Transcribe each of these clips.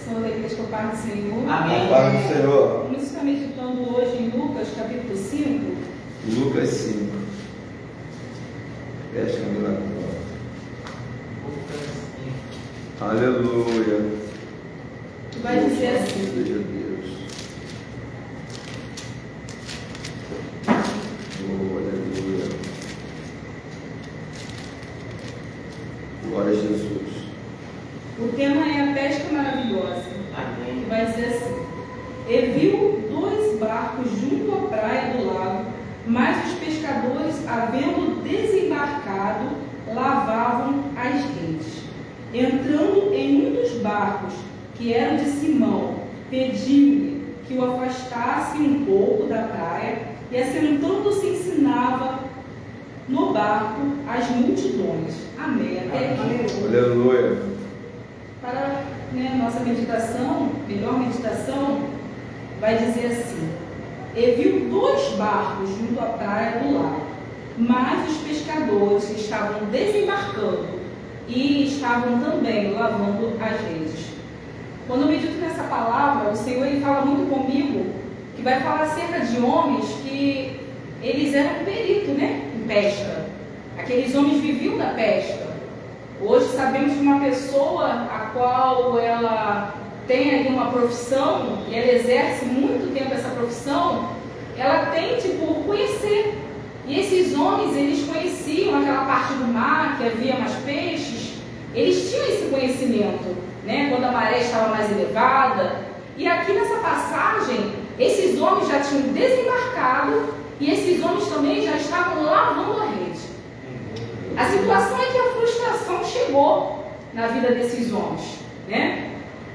Sou da igreja com a paz do Senhor. Amém. A paz do Senhor. Vamos estar meditando hoje em Lucas, capítulo 5. Lucas 5. Fecha a minha glória. Aleluia. Que vai dizer assim: Seja Deus. Oh, aleluia. Glória a Jesus. o tema é a pesca maravilhosa. Amém. Que vai dizer assim: e viu 2 barcos junto à praia do lago, mas os pescadores, havendo desembarcado, lavavam as redes. Entrando em um dos barcos, que era de Simão, pediu-lhe que o afastasse um pouco da praia, e assentando-se ensinava no barco as multidões. Amém. Até aqui. Aleluia. Para nossa meditação, melhor meditação, vai dizer assim: e viu 2 barcos junto à praia do lago, mas os pescadores estavam desembarcando e estavam também lavando as redes. Quando eu medito nessa palavra, o Senhor ele fala muito comigo, que vai falar acerca de homens que eles eram peritos, em pesca. Aqueles homens viviam da pesca. Hoje sabemos de uma pessoa a qual ela tem ali uma profissão e ela exerce muito tempo essa profissão, ela tende por conhecer. E esses homens, eles conheciam aquela parte do mar que havia mais peixes, eles tinham esse conhecimento, quando a maré estava mais elevada. E aqui nessa passagem, esses homens já tinham desembarcado e esses homens também já estavam lavando a rede. A situação é que a frustração chegou na vida desses homens,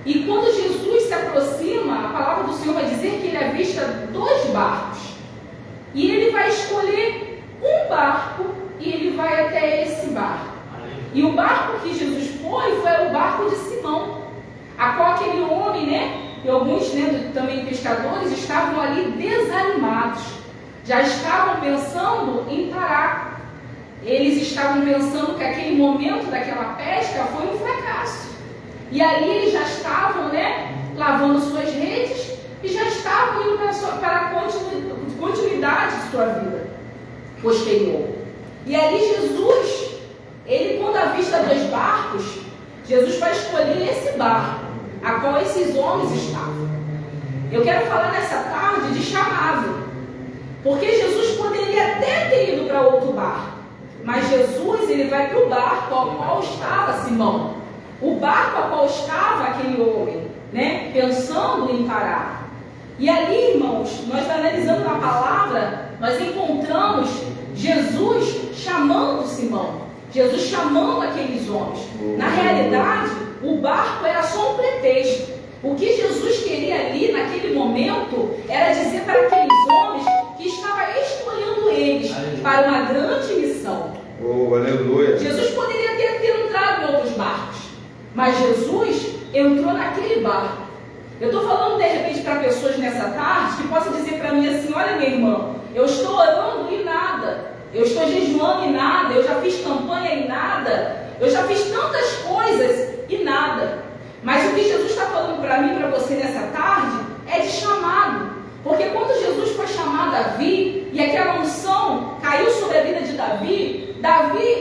E quando Jesus se aproxima, a palavra do Senhor vai dizer que ele avista 2 barcos. E ele vai escolher um barco e ele vai até esse barco. E o barco que Jesus foi o barco de Simão, a qual aquele homem, e alguns também pescadores estavam ali desanimados. Já estavam pensando em parar. Eles estavam pensando que aquele momento daquela pesca foi um fracasso. E ali eles já estavam, lavando suas redes e já estavam indo para a continuidade de sua vida posterior. E ali Jesus, ele quando avista 2 barcos, Jesus vai escolher esse barco, a qual esses homens estavam. Eu quero falar nessa tarde de chamado, porque Jesus poderia até ter ido para outro barco, mas Jesus ele vai para o barco ao qual estava Simão, o barco ao qual estava aquele homem, pensando em parar. E ali, irmãos, nós analisando a palavra, nós encontramos Jesus chamando Simão, Jesus chamando aqueles homens. Na realidade, o barco era só um pretexto. O que Jesus queria ali, naquele momento, era dizer para aqueles homens que estava escolhendo eles para uma grande missão. Oh, aleluia. Jesus poderia ter entrado em outros barcos, mas Jesus entrou naquele barco. Eu estou falando de repente para pessoas nessa tarde que possam dizer para mim assim: olha, minha irmã, eu estou orando e nada, eu estou jejuando e nada, eu já fiz campanha e nada, eu já fiz tantas coisas e nada. Mas o que Jesus está falando para mim e para você nessa tarde é de chamado. Porque quando Jesus foi chamar Davi e aquela unção caiu sobre a vida de Davi,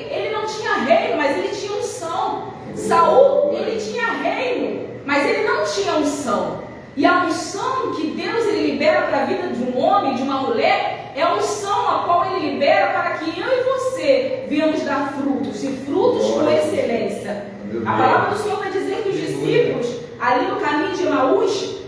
ele não tinha reino, mas ele tinha unção. Saul, ele tinha reino, mas ele não tinha unção. E a unção que Deus ele libera para a vida de um homem, de uma mulher, é a unção a qual ele libera para que eu e você venhamos dar frutos, e frutos com excelência. A palavra do Senhor vai dizer que os discípulos, ali no caminho de Emaús,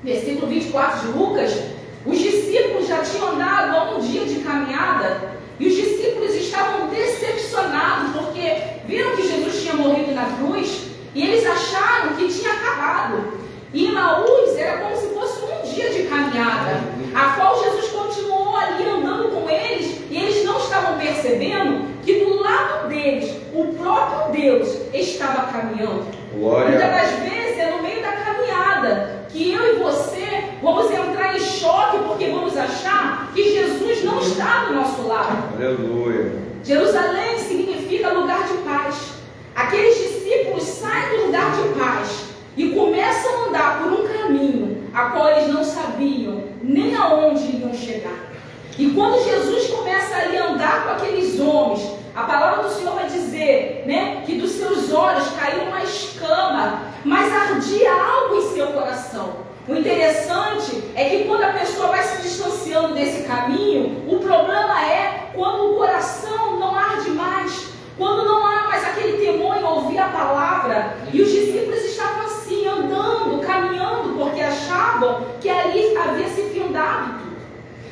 versículo 24 de Lucas, os discípulos já tinham andado há um dia de caminhada, e os discípulos estavam decepcionados, porque viram que Jesus tinha morrido na cruz, e eles acharam que tinha acabado. E Emaús era como se fosse um dia de caminhada, a qual Jesus continuou ali andando com eles, e eles não estavam percebendo que do lado deles, o próprio Deus estava caminhando. Glória. Muitas das vezes é no meio da caminhada que eu e você vamos entrar em choque, porque vamos achar que Jesus não está do nosso lado. Aleluia. Jerusalém significa lugar de paz. Aqueles discípulos saem do lugar de paz e começam começam a andar por um caminho a qual eles não sabiam nem aonde iriam chegar. E quando Jesus começa ali a andar com aqueles homens, a palavra do Senhor vai dizer, né, que dos seus olhos caiu uma escama, mas ardia algo em seu coração. O interessante é que quando a pessoa vai se distanciando desse caminho, o problema é quando o coração não arde mais, quando não há mais aquele temor em ouvir a palavra. E os discípulos estavam assim, andando, caminhando, porque achavam que ali havia se findado tudo.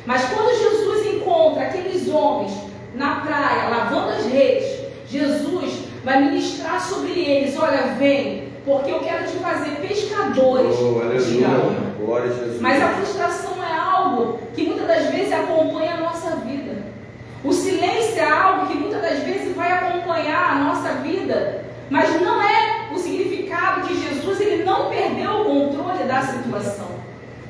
Mas quando Jesus encontra aqueles homens na praia, lavando as redes, Jesus vai ministrar sobre eles: olha, vem, porque eu quero te fazer pescadores de alma. Glória a Jesus. Mas a frustração é algo que muitas das vezes acompanha a nossa vida. O silêncio é algo que muitas das vezes vai acompanhar a nossa vida, mas não é o significado que Jesus ele não perdeu o controle da situação.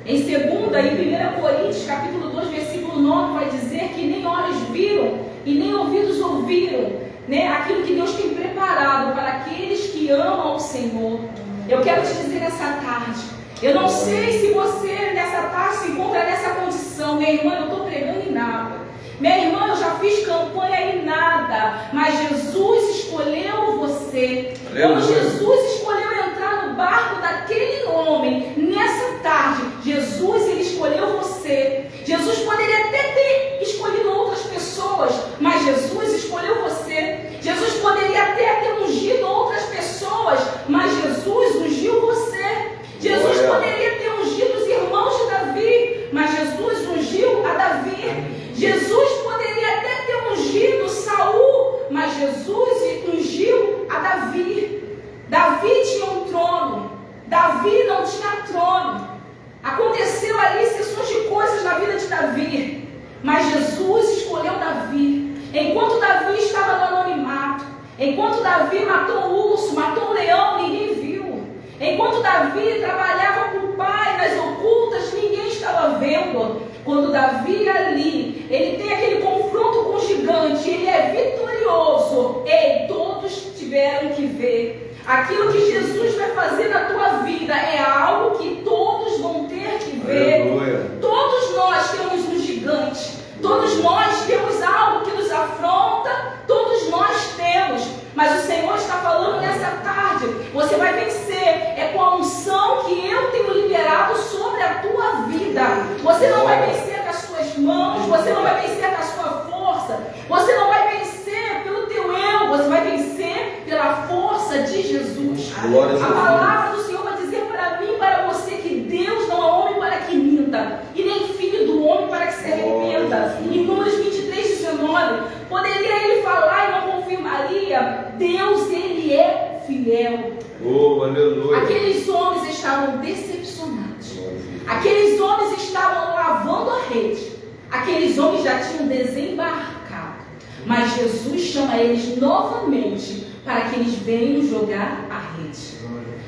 Em 2 e 1 Coríntios, capítulo 2, versículo 9, vai dizer que nem olhos viram e nem ouvidos ouviram, né, aquilo que Deus tem preparado para aqueles que amam o Senhor. Eu quero te dizer nessa tarde, eu não sei se você nessa tarde se encontra nessa condição. Minha irmã, eu estou pregando em nada. Minha irmã, eu já fiz campanha em nada, mas Jesus escolheu você. Quando Jesus escolheu entrar no barco daquele homem, nessa tarde, Jesus ele escolheu você. Jesus poderia até ter escolhido outras pessoas, mas Jesus escolheu você. Jesus poderia até ter ungido outras pessoas, mas Jesus ungiu você. Jesus poderia ter ungido os irmãos de Davi, mas Jesus ungiu a Davi. Jesus poderia até ter ungido Saul, mas Jesus ungiu a Davi. Davi tinha um trono, Davi não tinha trono. Aconteceu ali sessões de coisas na vida de Davi, mas Jesus escolheu Davi. Enquanto Davi estava no anonimato, enquanto Davi matou um urso, matou um leão, ninguém viu. Enquanto Davi trabalhava com o pai nas ocultas, ninguém estava vendo. Quando Davi ali, ele tem aquele confronto com o gigante, ele é vitorioso. Ei, todos tiveram que ver. Aquilo que Jesus vai fazer na tua vida é algo que todos vão ter que ver. Aleluia. Todos nós temos um gigante. Todos nós temos algo que nos afronta. Todos nós temos. Mas o Senhor está falando nessa tarde, você vai vencer. É com a unção que eu tenho liberado sobre a tua vida. Você não vai vencer com as suas mãos. Você não vai vencer com a sua força. Você não vai vencer pelo teu eu. Você vai vencer pela força de Jesus. Glória a Jesus. A palavra do Senhor vai dizer para mim e para você que Deus não é homem para que minta, e nem filho do homem para que se arrependa. Em Números 23:19, poderia ele falar e não confirmaria? Deus, ele é fiel. Oh, aleluia. Aqueles homens estavam decepcionados. Aqueles homens estavam lavando a rede. Aqueles homens já tinham desembarcado. Mas Jesus chama eles novamente para que eles venham jogar a rede.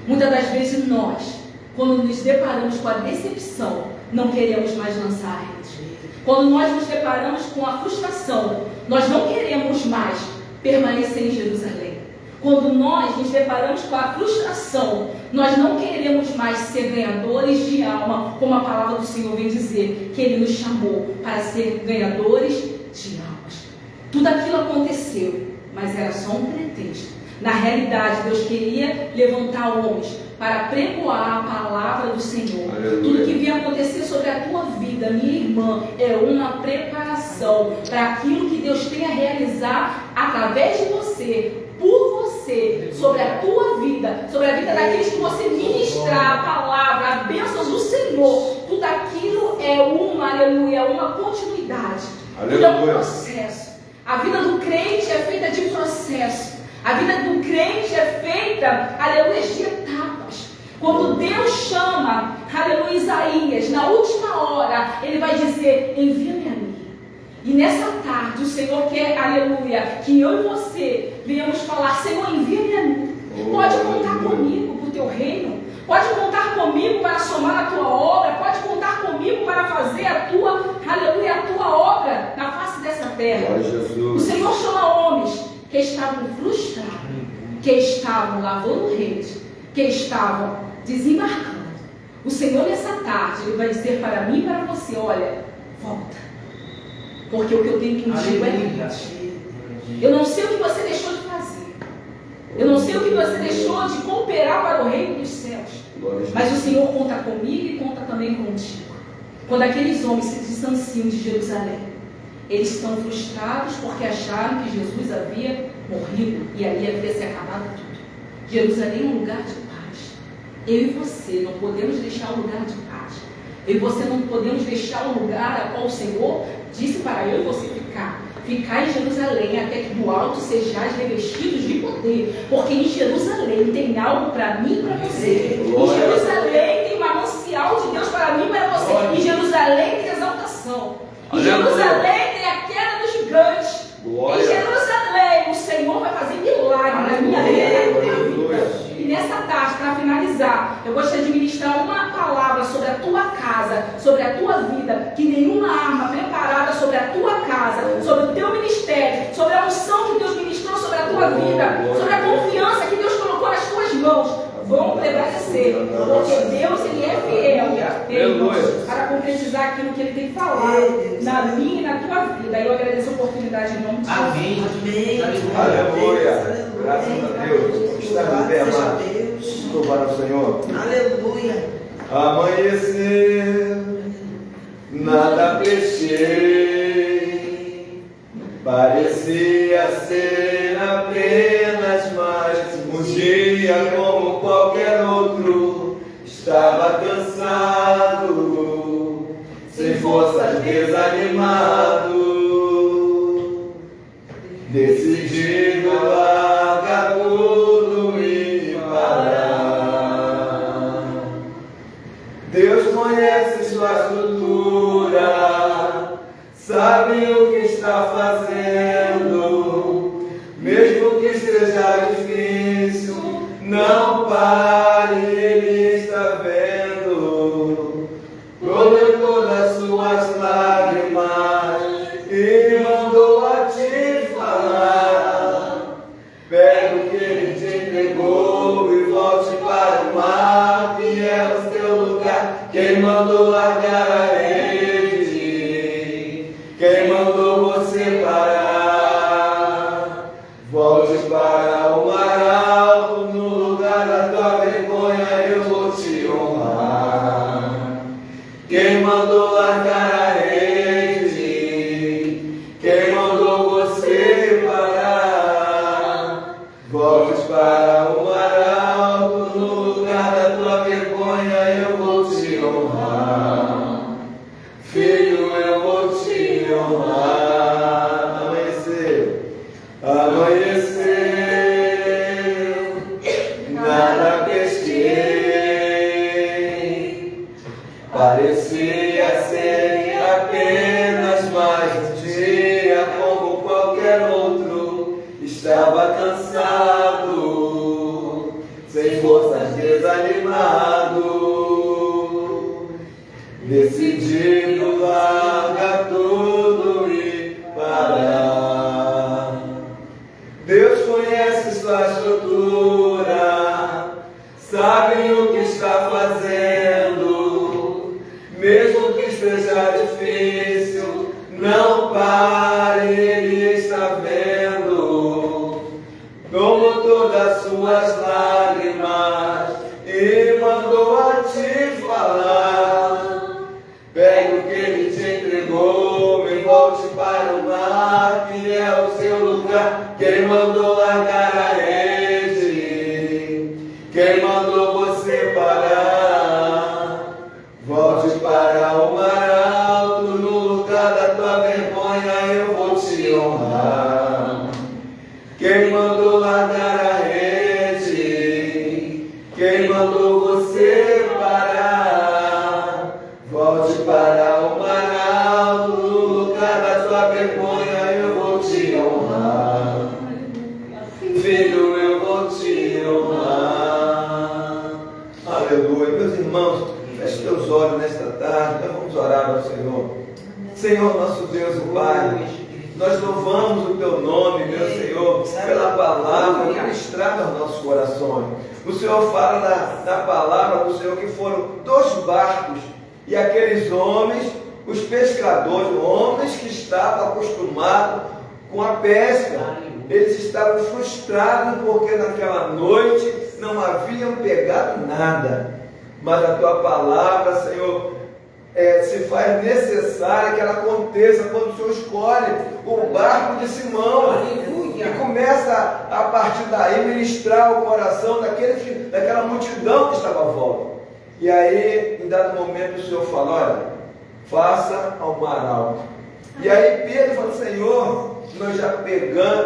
Muitas das vezes nós, quando nos deparamos com a decepção, não queremos mais lançar a rede. Quando nós nos deparamos com a frustração, nós não queremos mais permanecer em Jerusalém. Quando nós nos deparamos com a frustração, nós não queremos mais ser ganhadores de alma, como a palavra do Senhor vem dizer, que Ele nos chamou para ser ganhadores de almas. Tudo aquilo aconteceu, mas era só um pretexto. Na realidade, Deus queria levantar homens para pregoar a palavra do Senhor. Aleluia. Tudo que vinha acontecer sobre a tua vida, minha irmã, é uma preparação para aquilo que Deus tem a realizar através de você, por você, sobre a tua vida, sobre a vida daqueles que você ministrar a palavra, a bênção do Senhor. Tudo aquilo é uma continuidade. Tudo é um processo. A vida do crente é feita de processo. A vida do crente é feita, aleluia, de etapas. Quando Deus chama, aleluia, Isaías, na última hora, Ele vai dizer: envia-me a mim. E nessa tarde, o Senhor quer, aleluia, que eu e você venhamos falar: Senhor, envia-me a mim. Pode contar comigo para o teu reino. Pode contar comigo para somar a tua obra. Pode contar comigo para fazer a tua, aleluia, a tua obra na face dessa terra. O Senhor chama homens que estavam frustrados, que estavam lavando rede, que estavam desembarcando, o Senhor nessa tarde, Ele vai dizer para mim e para você, olha, volta, porque o que eu tenho contigo é grande. Eu não sei o que você deixou de fazer, eu não sei o que você deixou de cooperar para o reino dos céus, mas o Senhor conta comigo e conta também contigo. Quando aqueles homens se distanciam de Jerusalém, eles estão frustrados porque acharam que Jesus havia morrido e ali havia se acabado tudo. Jerusalém é um lugar de paz. Eu e você não podemos deixar o lugar de paz. Eu e você não podemos deixar o lugar a qual o Senhor disse para eu e você ficar. Ficar em Jerusalém até que do alto sejais revestidos de poder. Porque em Jerusalém tem algo para mim e para você. Em Jerusalém tem manancial de Deus para mim e para você. Em Jerusalém tem exaltação. Em Jerusalém tem a queda dos gigantes. Em Jerusalém o Senhor vai fazer milagre na minha vida. E nessa tarde, para finalizar, eu gostaria de ministrar uma palavra sobre a tua casa, sobre a tua vida, que nenhuma arma preparada sobre a tua casa, sobre o teu ministério, sobre a unção que Deus ministrou sobre a tua vida, sobre a confiança que Deus colocou nas tuas mãos, vão prevalecer, porque Deus, Ele é fiel, para concretizar aquilo que Ele tem falado na minha e na tua vida. E eu agradeço a oportunidade em nome de Jesus. Amém. Aleluia. Graças a Deus. Está de pé, amados. Louvar ao Senhor. Aleluia. Amanhecer, nada fechei. Parecia ser apenas mais um dia como qualquer outro. Estava cansado, sem forças, desanimado, decidido a largar tudo e parar. Deus conhece sua estrutura, sabe o que está fazendo, mesmo que seja difícil, não pare, Ele está vendo. Coletou das suas lágrimas e mandou a te falar. Pega o que Ele te entregou e volte para o mar, que é o seu lugar. Quem mandou largar a rede? Quem mandou você parar? Volte para o mar alto, no lugar da tua vergonha eu vou te honrar. Quem mandou largar a rede? Quem mandou você parar? Volte para o mar alto, no lugar da tua vergonha eu vou te honrar. Filho, eu vou te honrar. Amanheceu, nada pesquei. Parecia ser apenas mais um dia como qualquer outro. Estava cansado, sem forças, desanimado, decidido largar tudo e parar. Deus conhece sua estrutura, sabe o que está fazendo, mesmo que seja difícil, não pare, Ele está vendo. Tomou todas as suas lágrimas e mandou a te falar. Pegue o que Ele te entregou e volte para o mar, que é o seu lugar. Quem mandou largar a rede? Quem mandou você parar? Volte para o mar alto, no lugar da tua vergonha eu vou te honrar. Quem mandou largar a rede? Quem mandou você parar? Volte para o mar alto, no lugar da tua vergonha eu vou te honrar. Filho, eu vou te honrar. Aleluia. Meus irmãos, feche teus olhos nesta tarde, nós vamos orar ao Senhor. Senhor, nosso Deus e Pai, Nós louvamos o Teu nome, meu Senhor, pela palavra ministrada aos nossos corações. O Senhor fala na palavra do Senhor que foram 2 barcos e aqueles homens, os pescadores, homens que estavam acostumados com a pesca, eles estavam frustrados porque naquela noite não haviam pegado nada. Mas a Tua palavra, Senhor, se faz necessária que ela aconteça quando o Senhor escolhe o barco de Simão. Aleluia. E começa a partir daí ministrar o coração daquela multidão que estava à volta. E aí, em dado momento, o Senhor fala: olha, faça ao mar alto. E aí Pedro fala: Senhor, nós já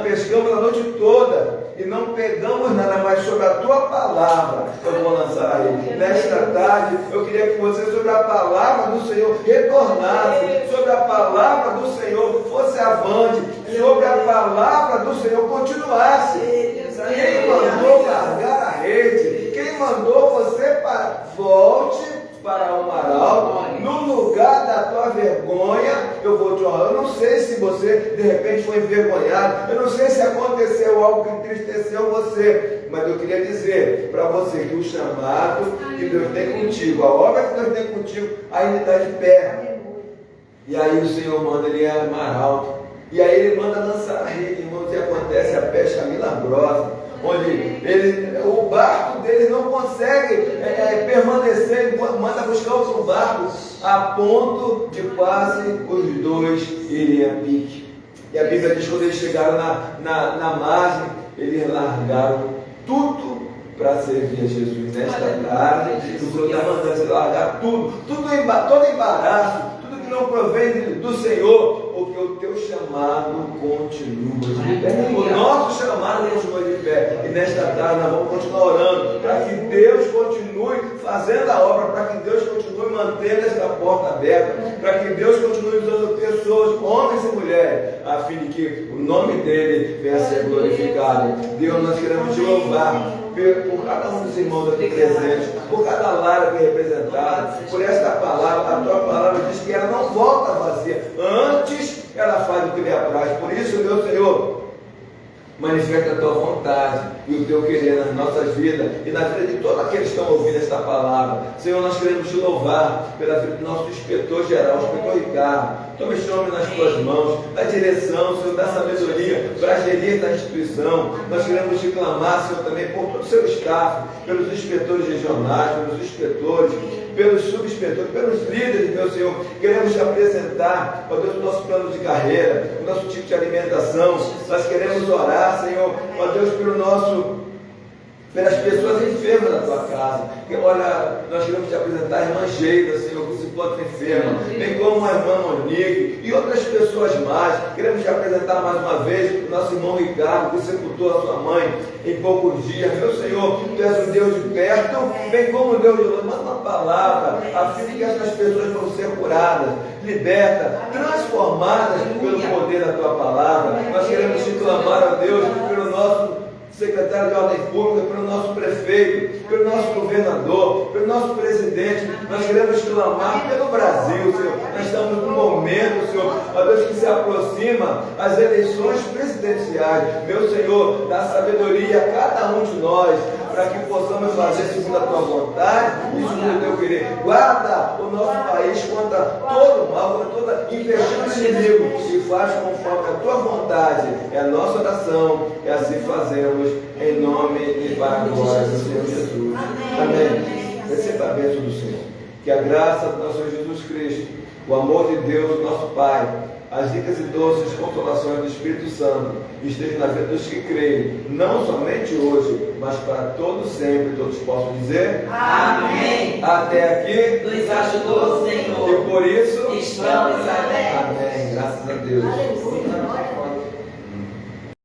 pescamos a noite toda e não pegamos nada, mais sobre a Tua palavra eu vou lançar aí. Nesta tarde eu queria que você, sobre a palavra do Senhor, retornasse, sobre a palavra do Senhor fosse avante, sobre a palavra do Senhor continuasse. Quem mandou largar a rede? Quem mandou você volte para o mar alto, no lugar da tua vergonha, eu vou te honrar. Eu não sei se você de repente foi envergonhado, eu não sei se aconteceu algo que entristeceu você, mas eu queria dizer para você que o chamado que Deus tem contigo, a obra que Deus tem contigo, ainda está de pé. E aí o Senhor manda ele ir ao mar alto, e aí ele manda lançar a rede, irmãos, e acontece a pesca milagrosa, onde o barco deles não consegue permanecer, manda buscar outro barco, a ponto de quase os 2 irem a pique. E a Bíblia diz que quando eles chegaram na margem, eles largaram tudo para servir a Jesus. Nesta tarde, o Senhor está mandando você largar tudo, todo embaraço, tudo que não provém do Senhor, porque o teu chamado continua de pé. O nosso chamado continua de pé. E nesta tarde nós vamos continuar orando para que Deus continue fazendo a obra, para que Deus continue mantendo esta porta aberta, para que Deus continue usando pessoas, homens e mulheres, a fim de que o nome dele venha a ser glorificado. Deus, nós queremos te louvar por cada um dos irmãos aqui presentes, por cada lar aqui representado, por esta palavra. A tua palavra diz que ela não volta vazia, antes ela faz o que lhe apraz. Por isso, meu Senhor, manifesta a tua vontade e o teu querer nas nossas vidas e na vida de todos aqueles que estão ouvindo esta palavra. Senhor, nós queremos te louvar pela vida do nosso inspetor geral, o inspetor Ricardo. Toma este homem nas tuas mãos, dá direção, Senhor, dá sabedoria para gerir esta instituição. Nós queremos te clamar, Senhor, também por todo o seu staff, pelos inspetores regionais, pelos inspetores, pelos subinspetores, pelos líderes, meu Senhor. Queremos te apresentar, ó Deus, o nosso plano de carreira, o nosso tipo de alimentação. Nós queremos orar, Senhor, ó Deus, pelas pessoas enfermas da tua casa. Olha, nós queremos te apresentar a irmã Geida, Senhor, que se encontra enferma, bem como a irmã Monique e outras pessoas mais. Queremos te apresentar mais uma vez o nosso irmão Ricardo, que sepultou a sua mãe em poucos dias. Meu Senhor, tu és um Deus de perto, bem como um Deus de longe. Manda uma palavra, a fim de que essas pessoas vão ser curadas, libertas, transformadas pelo poder da tua palavra. Nós queremos te clamar, ó Deus, pelo nosso secretário de ordem pública, pelo nosso prefeito, pelo nosso governador, pelo nosso presidente. Nós queremos clamar pelo Brasil, Senhor. Nós estamos num momento, Senhor, ó Deus, que se aproxima as eleições presidenciais. Meu Senhor, dá sabedoria a cada um de nós, para que possamos fazer segundo a tua vontade e segundo o teu querer. Guarda o nosso país contra todo o mal, contra toda investida inimigo, e faz conforme a tua vontade. É a nossa oração, e assim fazemos, em nome e para a glória do Senhor Jesus. Amém. Receba a bênção do Senhor. Que a graça do nosso Senhor Jesus Cristo, o amor de Deus, nosso Pai, as ricas e doces consolações do Espírito Santo estejam na vida dos que creem, não somente hoje, mas para todos sempre. Todos possam dizer amém. Até aqui Nos ajudou o Senhor, e por isso estamos alegres. Amém. Graças a Deus. Aleluia.